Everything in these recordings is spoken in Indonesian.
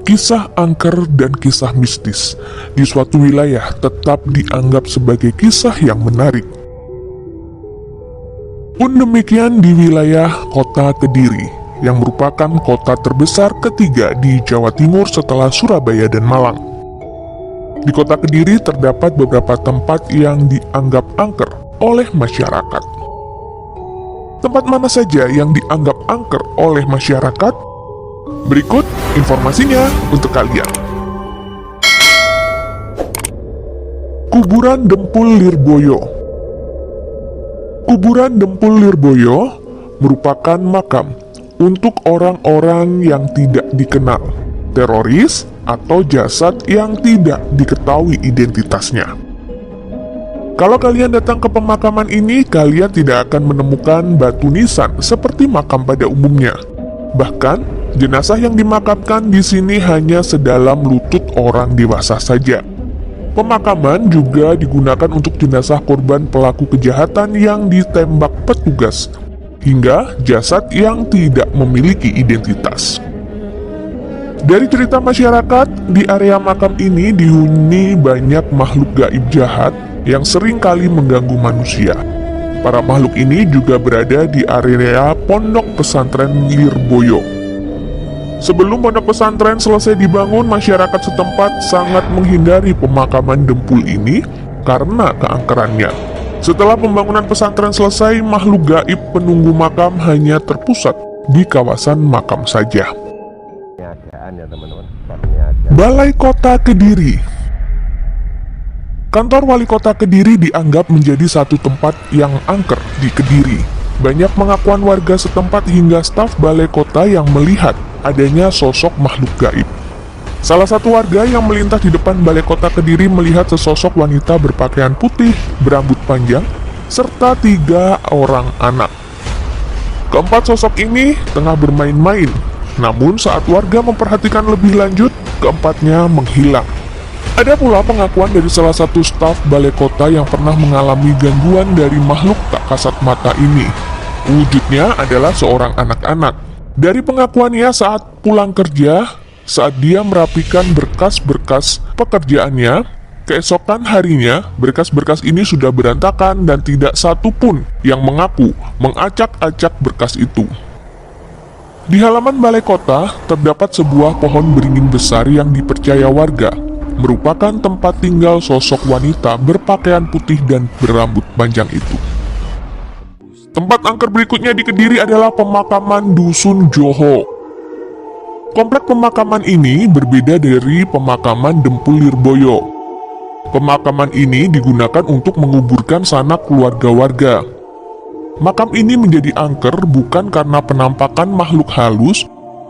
Kisah angker dan kisah mistis di suatu wilayah tetap dianggap sebagai kisah yang menarik. Pun demikian di wilayah kota Kediri, yang merupakan kota terbesar ketiga di Jawa Timur setelah Surabaya dan Malang. Di kota Kediri terdapat beberapa tempat yang dianggap angker oleh masyarakat. Tempat mana saja yang dianggap angker oleh masyarakat? Berikut informasinya untuk kalian. Kuburan Dempul Lirboyo. Kuburan Dempul Lirboyo merupakan makam untuk orang-orang yang tidak dikenal, teroris, atau jasad yang tidak diketahui identitasnya. Kalau kalian datang ke pemakaman ini, kalian tidak akan menemukan batu nisan seperti makam pada umumnya. Bahkan, jenazah yang dimakamkan di sini hanya sedalam lutut orang dewasa saja. Pemakaman juga digunakan untuk jenazah korban pelaku kejahatan yang ditembak petugas, hingga jasad yang tidak memiliki identitas. Dari cerita masyarakat, di area makam ini dihuni banyak makhluk gaib jahat yang sering kali mengganggu manusia. Para makhluk ini juga berada di area pondok pesantren Lirboyo. Sebelum pondok pesantren selesai dibangun, masyarakat setempat sangat menghindari pemakaman Dempul ini karena keangkerannya. Setelah pembangunan pesantren selesai, makhluk gaib penunggu makam hanya terpusat di kawasan makam saja. Balai Kota Kediri. Kantor Wali Kota Kediri dianggap menjadi satu tempat yang angker di Kediri. Banyak pengakuan warga setempat hingga staf Balai Kota yang melihat adanya sosok makhluk gaib. Salah satu warga yang melintas di depan Balai Kota Kediri melihat sesosok wanita berpakaian putih, berambut panjang, serta 3 orang anak. Keempat sosok ini tengah bermain-main, namun saat warga memperhatikan lebih lanjut, keempatnya menghilang. Ada pula pengakuan dari salah satu staf Balai Kota yang pernah mengalami gangguan dari makhluk tak kasat mata ini. Wujudnya adalah seorang anak-anak. Dari pengakuannya saat pulang kerja, saat dia merapikan berkas-berkas pekerjaannya, keesokan harinya berkas-berkas ini sudah berantakan dan tidak satu pun yang mengaku mengacak-acak berkas itu. Di halaman Balai Kota terdapat sebuah pohon beringin besar yang dipercaya warga merupakan tempat tinggal sosok wanita berpakaian putih dan berambut panjang itu. Tempat angker berikutnya di Kediri adalah pemakaman Dusun Joho. Komplek pemakaman ini berbeda dari pemakaman Dempul Lirboyo. Pemakaman ini digunakan untuk menguburkan sanak keluarga warga. Makam ini menjadi angker bukan karena penampakan makhluk halus,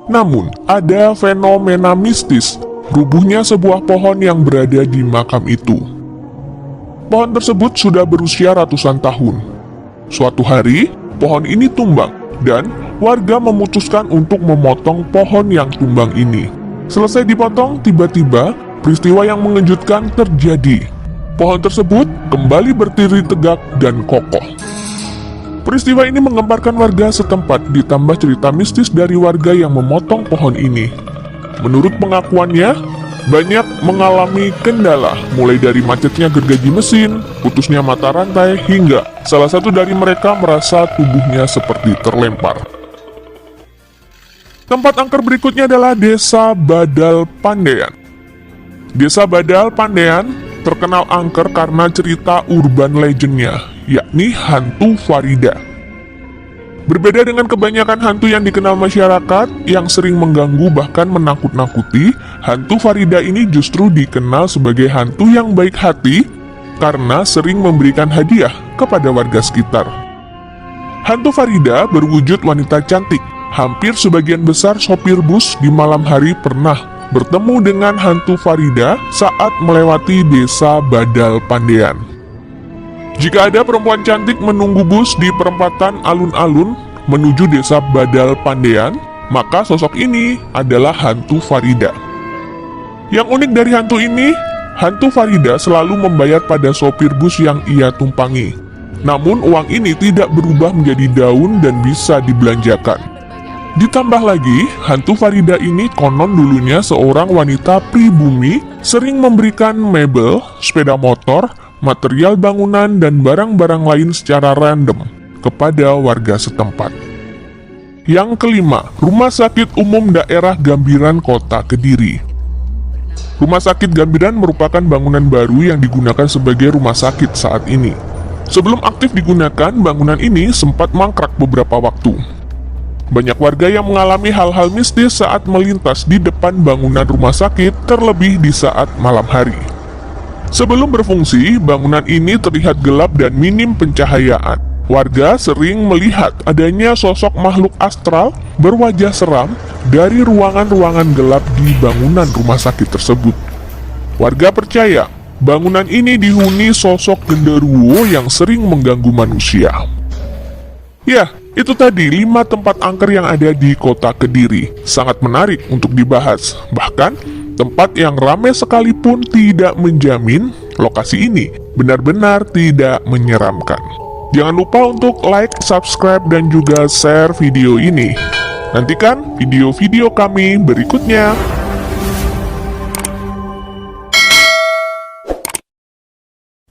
namun ada fenomena mistis rubuhnya sebuah pohon yang berada di makam itu. Pohon tersebut sudah berusia ratusan tahun. Suatu hari, pohon ini tumbang dan warga memutuskan untuk memotong pohon yang tumbang ini. Selesai dipotong, tiba-tiba peristiwa yang mengejutkan terjadi. Pohon tersebut kembali berdiri tegak dan kokoh. Peristiwa ini menggemparkan warga setempat, ditambah cerita mistis dari warga yang memotong pohon ini. Menurut pengakuannya, banyak mengalami kendala, mulai dari macetnya gergaji mesin, putusnya mata rantai, hingga salah satu dari mereka merasa tubuhnya seperti terlempar. Tempat angker berikutnya adalah Desa Badal Pandean. Desa Badal Pandean terkenal angker karena cerita urban legendnya, yakni hantu Farida. Berbeda dengan kebanyakan hantu yang dikenal masyarakat yang sering mengganggu bahkan menakut-nakuti, hantu Farida ini justru dikenal sebagai hantu yang baik hati karena sering memberikan hadiah kepada warga sekitar. Hantu Farida berwujud wanita cantik. Hampir sebagian besar sopir bus di malam hari pernah bertemu dengan hantu Farida saat melewati Desa Badal Pandean. Jika ada perempuan cantik menunggu bus di perempatan alun-alun menuju Desa Badal Pandean, maka sosok ini adalah hantu Farida. Yang unik dari hantu ini, hantu Farida selalu membayar pada sopir bus yang ia tumpangi. Namun uang ini tidak berubah menjadi daun dan bisa dibelanjakan. Ditambah lagi, hantu Farida ini konon dulunya seorang wanita pribumi, sering memberikan mebel, sepeda motor, material bangunan, dan barang-barang lain secara random kepada warga setempat. Yang kelima, Rumah Sakit Umum Daerah Gambiran Kota Kediri. Rumah Sakit Gambiran merupakan bangunan baru yang digunakan sebagai rumah sakit saat ini. Sebelum aktif digunakan, bangunan ini sempat mangkrak beberapa waktu. Banyak warga yang mengalami hal-hal mistis saat melintas di depan bangunan rumah sakit, terlebih di saat malam hari. Sebelum berfungsi, bangunan ini terlihat gelap dan minim pencahayaan. Warga sering melihat adanya sosok makhluk astral berwajah seram dari ruangan-ruangan gelap di bangunan rumah sakit tersebut. Warga percaya bangunan ini dihuni sosok genderuwo yang sering mengganggu manusia. Ya, itu tadi 5 tempat angker yang ada di kota Kediri. Sangat menarik untuk dibahas. Bahkan, tempat yang ramai sekalipun tidak menjamin lokasi ini benar-benar tidak menyeramkan. Jangan lupa untuk like, subscribe, dan juga share video ini. Nantikan video-video kami berikutnya.